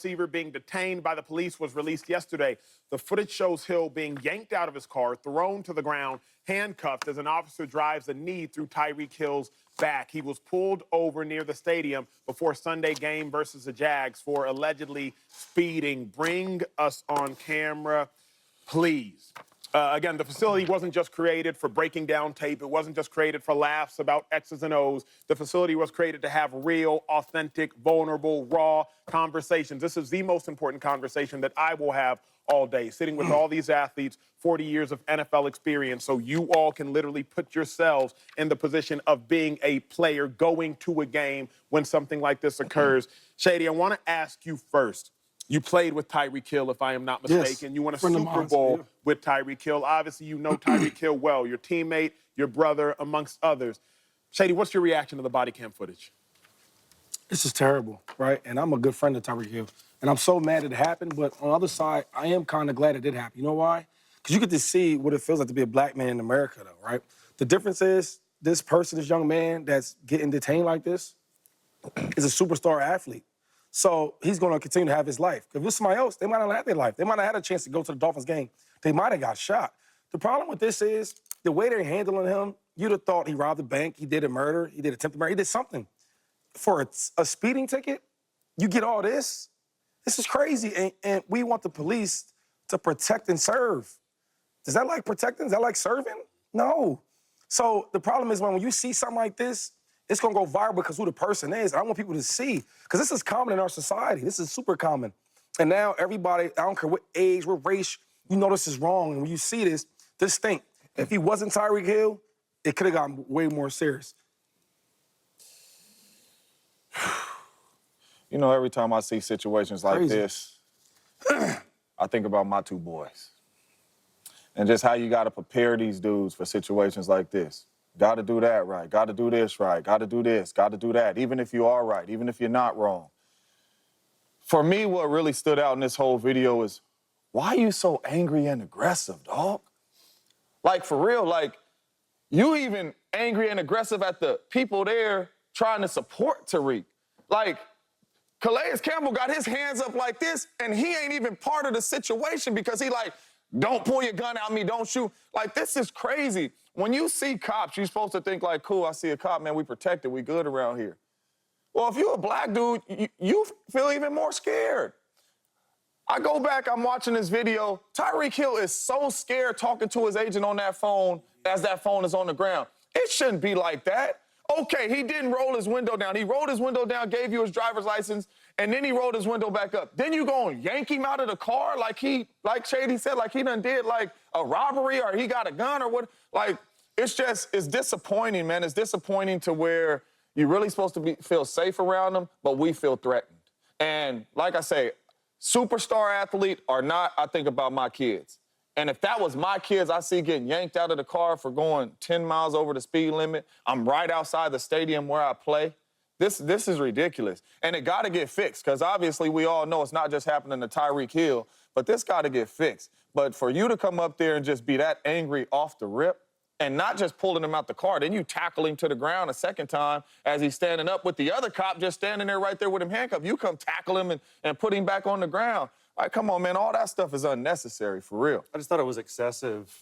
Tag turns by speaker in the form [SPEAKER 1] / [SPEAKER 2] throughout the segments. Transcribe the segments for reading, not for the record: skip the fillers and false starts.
[SPEAKER 1] receiver being detained by the police was released yesterday. The footage shows Hill being yanked out of his car, thrown to the ground, handcuffed as an officer drives a knee through Tyreek Hill's back. He was pulled over near the stadium before Sunday game versus the Jags for allegedly speeding. Bring us on camera, please. Again, the facility wasn't just created for breaking down tape. It wasn't just created for laughs about X's and O's. The facility was created to have real, authentic, vulnerable, raw conversations. This is the most important conversation that I will have all day, sitting with all these athletes, 40 years of NFL experience, so you all can literally put yourselves in the position of being a player going to a game when something like this occurs. Shady, I want to ask you first. You played with Tyreek Hill, if I am not mistaken.
[SPEAKER 2] Yes.
[SPEAKER 1] You won a Super Bowl with Tyreek Hill. Obviously, you know Tyreek Hill well, your teammate, your brother, amongst others. Shady, what's your reaction to the body cam footage?
[SPEAKER 2] This is terrible, right? And I'm a good friend of Tyreek Hill. And I'm so mad it happened, but on the other side, I am kind of glad it did happen. You know why? Because you get to see what it feels like to be a black man in America, though, right? The difference is this person, this young man that's getting detained like this, is a superstar athlete. So he's going to continue to have his life. If it was somebody else, they might not have had their life. They might not have had a chance to go to the Dolphins game. They might have got shot. The problem with this is the way they're handling him, you'd have thought he robbed a bank, he did a murder, he did attempted murder, he did something. For a speeding ticket, you get all this? This is crazy, and we want the police to protect and serve. Is that like protecting? Is that like serving? No. So the problem is when you see something like this, it's gonna go viral because who the person is. I want people to see, because this is common in our society. This is super common. And now everybody, I don't care what age, what race, you know this is wrong. And when you see this, just think, if he wasn't Tyreek Hill, it could have gotten way more serious.
[SPEAKER 3] You know, every time I see situations like this, I think about my two boys. And just how you gotta prepare these dudes for situations like this. Gotta do that right, gotta do this right, gotta do this, gotta do that, even if you are right, even if you're not wrong. For me, what really stood out in this whole video is, why are you so angry and aggressive, dog? Like, for real, like, you even angry and aggressive at the people there trying to support Tyreek. Like, Calais Campbell got his hands up like this, and he ain't even part of the situation because he like, don't pull your gun at me, don't shoot. Like, this is crazy. When you see cops, you're supposed to think like, cool, I see a cop, man, we protected, we good around here. Well, if you're a black dude, you feel even more scared. I go back, I'm watching this video. Tyreek Hill is so scared talking to his agent on that phone as that phone is on the ground. It shouldn't be like that. Okay, he didn't roll his window down. He rolled his window down, gave you his driver's license, and then he rolled his window back up. Then you go and yank him out of the car like Shady said, like he done did like a robbery or he got a gun or what. Like, it's disappointing, man. It's disappointing to where you're really supposed to feel safe around them, but we feel threatened. And like I say, superstar athlete or not, I think about my kids. And if that was my kids I see getting yanked out of the car for going 10 miles over the speed limit, I'm right outside the stadium where I play. This is ridiculous. And it got to get fixed because obviously we all know it's not just happening to Tyreek Hill, but this got to get fixed. But for you to come up there and just be that angry off the rip and not just pulling him out the car, then you tackle him to the ground a second time as he's standing up with the other cop just standing there right there with him handcuffed. You come tackle him and put him back on the ground. All right, come on, man. All that stuff is unnecessary, for real.
[SPEAKER 4] I just thought it was excessive,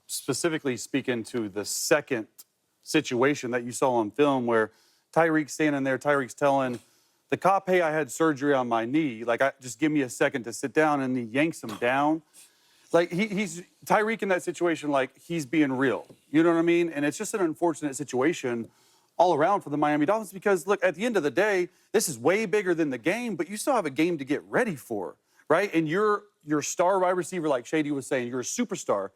[SPEAKER 4] specifically speaking to the second situation that you saw on film where Tyreek's standing there, Tyreek's telling the cop, hey, I had surgery on my knee. Like, just give me a second to sit down, and he yanks him down. Like, he's Tyreek in that situation, like, he's being real. You know what I mean? And it's just an unfortunate situation all around for the Miami Dolphins because, look, at the end of the day, this is way bigger than the game, but you still have a game to get ready for, right? And you're star wide receiver, like Shady was saying, you're a superstar.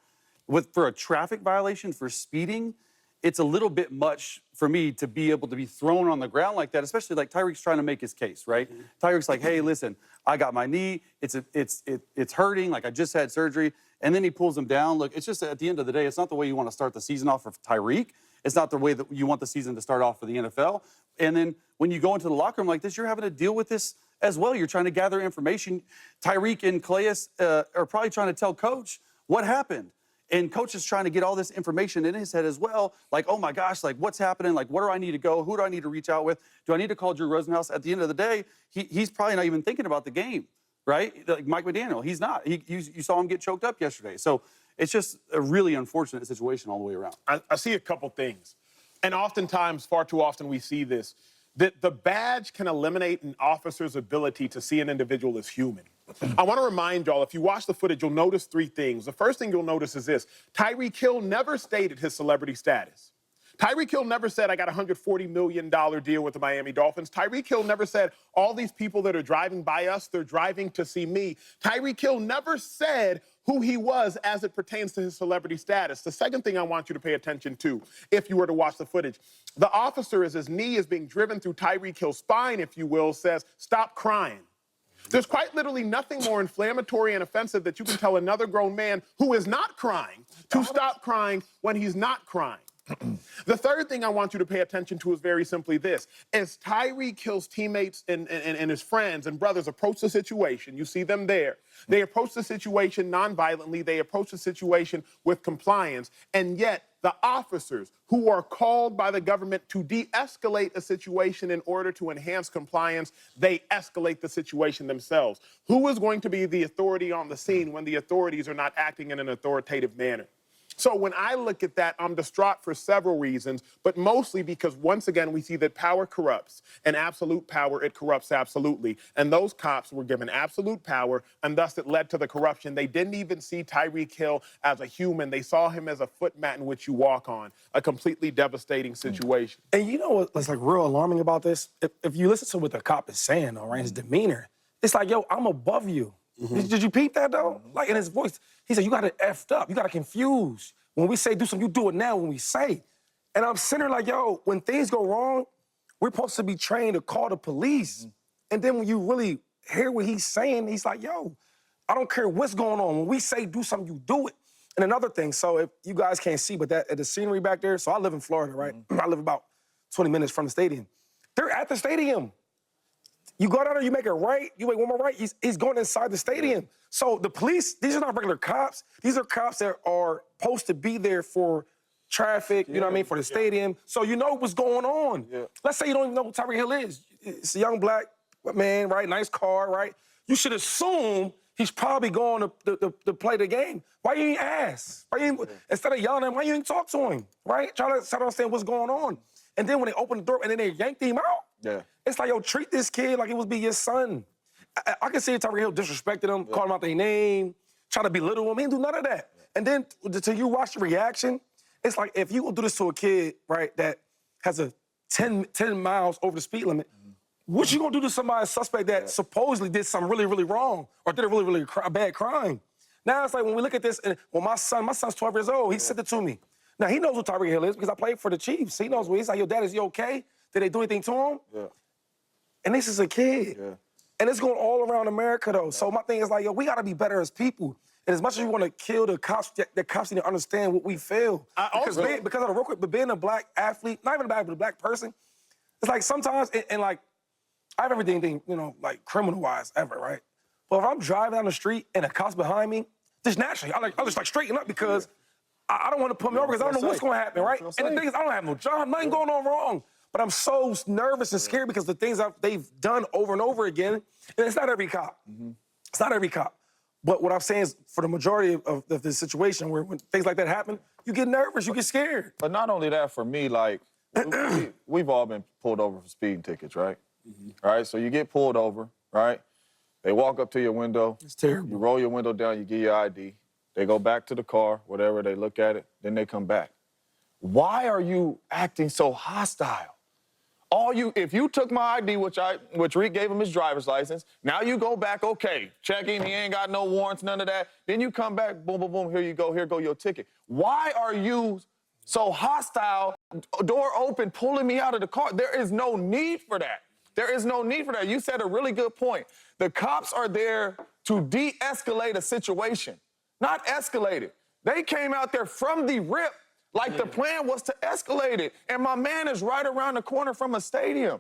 [SPEAKER 4] For a traffic violation, for speeding, it's a little bit much for me to be able to be thrown on the ground like that, especially like Tyreek's trying to make his case, right? Tyreek's like, hey, listen, I got my knee, it's hurting, like I just had surgery, and then he pulls him down. Look, it's just at the end of the day, it's not the way you want to start the season off for Tyreek. It's not the way that you want the season to start off for the NFL. And then when you go into the locker room like this, you're having to deal with this as well. You're trying to gather information. Tyreek and Calais are probably trying to tell Coach what happened. And coach is trying to get all this information in his head as well. Like, oh my gosh, like what's happening? Like, where do I need to go? Who do I need to reach out with? Do I need to call Drew Rosenhaus? At the end of the day, he's probably not even thinking about the game, right? Like Mike McDaniel, he's not. You saw him get choked up yesterday. So it's just a really unfortunate situation all the way around.
[SPEAKER 1] I see a couple things. And oftentimes, far too often, we see this, that the badge can eliminate an officer's ability to see an individual as human. I want to remind y'all, if you watch the footage, you'll notice three things. The first thing you'll notice is this. Tyreek Hill never stated his celebrity status. Tyreek Hill never said, I got a $140 million deal with the Miami Dolphins. Tyreek Hill never said, all these people that are driving by us, they're driving to see me. Tyreek Hill never said who he was as it pertains to his celebrity status. The second thing I want you to pay attention to, if you were to watch the footage, the officer, as his knee is being driven through Tyreek Hill's spine, if you will, says, stop crying. There's quite literally nothing more inflammatory and offensive that you can tell another grown man who is not crying to stop crying when he's not crying. The third thing I want you to pay attention to is very simply this. As Tyreek Hill's teammates and his friends and brothers approach the situation, you see them there. They approach the situation non-violently. They approach the situation with compliance. And yet, the officers who are called by the government to de-escalate a situation in order to enhance compliance, they escalate the situation themselves. Who is going to be the authority on the scene when the authorities are not acting in an authoritative manner? So when I look at that, I'm distraught for several reasons, but mostly because, once again, we see that power corrupts, and absolute power, it corrupts absolutely. And those cops were given absolute power, and thus it led to the corruption. They didn't even see Tyreek Hill as a human. They saw him as a footmat in which you walk on, a completely devastating situation.
[SPEAKER 2] And you know what's like real alarming about this? If you listen to what the cop is saying, though, right, his demeanor, it's like, yo, I'm above you. Did you peep that, though? Like, in his voice, he said, you got it effed up. You got it confused. When we say do something, you do it now when we say. And I'm sitting there like, yo, when things go wrong, we're supposed to be trained to call the police. And then when you really hear what he's saying, he's like, yo, I don't care what's going on. When we say do something, you do it. And another thing, so if you guys can't see, but that at the scenery back there, so I live in Florida, right? I live about 20 minutes from the stadium. They're at the stadium. You go down there, you make it right, you make one more right, he's going inside the stadium. So the police, these are not regular cops. These are cops that are supposed to be there for traffic, you know what I mean, for the stadium. So you know what's going on. Let's say you don't even know who Tyreek Hill is. It's a young black man, right? Nice car, right? You should assume he's probably going to play the game. Why you ain't ask? Why you ain't, instead of yelling at him, why you ain't talk to him, right? Try to understand what's going on. And then when they open the door and then they yanked him out, it's like, yo, treat this kid like it was be your son. I can see Tyreek Hill disrespected him, called him out their name, try to belittle him. He didn't do none of that. And then till you watch the reaction, it's like if you gonna do this to a kid, right, that has a 10 miles over the speed limit, what you gonna do to somebody, a suspect that supposedly did something really, really wrong or did a really, really bad crime? Now it's like when we look at this, and well, my son's 12 years old, he said it to me. Now he knows who Tyreek Hill is because I played for the Chiefs. He knows what he's like, yo, Dad, is he okay? Did they do anything to him? And this is a kid. And it's going all around America, though. So my thing is like, yo, we got to be better as people. And as much as we want to kill the cops need to understand what we feel. Because of the real quick, but being a black athlete, not even a black, but a black person, it's like sometimes, and like, I have everything, you know, like criminal-wise ever, right? But if I'm driving down the street and a cop's behind me, just naturally, I just like straighten up because I don't want to put me over because I don't know what's going to happen, right? And the thing is, I don't have no job, nothing going on wrong. But I'm so nervous and scared because the things they've done over and over again, and it's not every cop. It's not every cop. But what I'm saying is, for the majority of the situation where when things like that happen, you get nervous, you get scared.
[SPEAKER 3] But not only that, for me, like, we've all been pulled over for speeding tickets, right? All right, so you get pulled over, right? They walk up to your window.
[SPEAKER 2] It's terrible.
[SPEAKER 3] You roll your window down, you give your ID. They go back to the car, whatever, they look at it, then they come back. Why are you acting so hostile? If you took my ID, which Reek gave him his driver's license, now you go back, okay, check him, he ain't got no warrants, none of that. Then you come back, boom, boom, boom, here you go, here go your ticket. Why are you so hostile, door open, pulling me out of the car? There is no need for that. There is no need for that. You said a really good point. The cops are there to de-escalate a situation, not escalate it. They came out there from the rip. Like the plan was to escalate it. And my man is right around the corner from a stadium.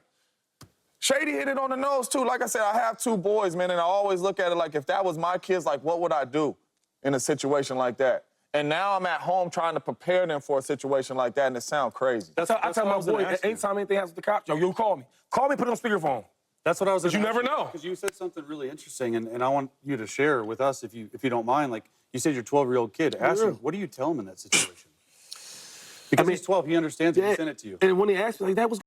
[SPEAKER 3] Shady hit it on the nose, too. Like I said, I have two boys, man, and I always look at it like if that was my kids, like, what would I do in a situation like that? And now I'm at home trying to prepare them for a situation like that, and it sounds crazy.
[SPEAKER 2] I tell my boy, anytime anything happens with the cops, yo, call me. Call me, put it on speakerphone.
[SPEAKER 4] That's what I was.
[SPEAKER 2] Because you never know.
[SPEAKER 4] Because you said something really interesting, and I want you to share with us, if you don't mind. Like you said, your 12-year-old kid. Ask him, what do you tell him in that situation? Because he's 12, he understands it. He sent it to you.
[SPEAKER 2] And when he asked me, like, that was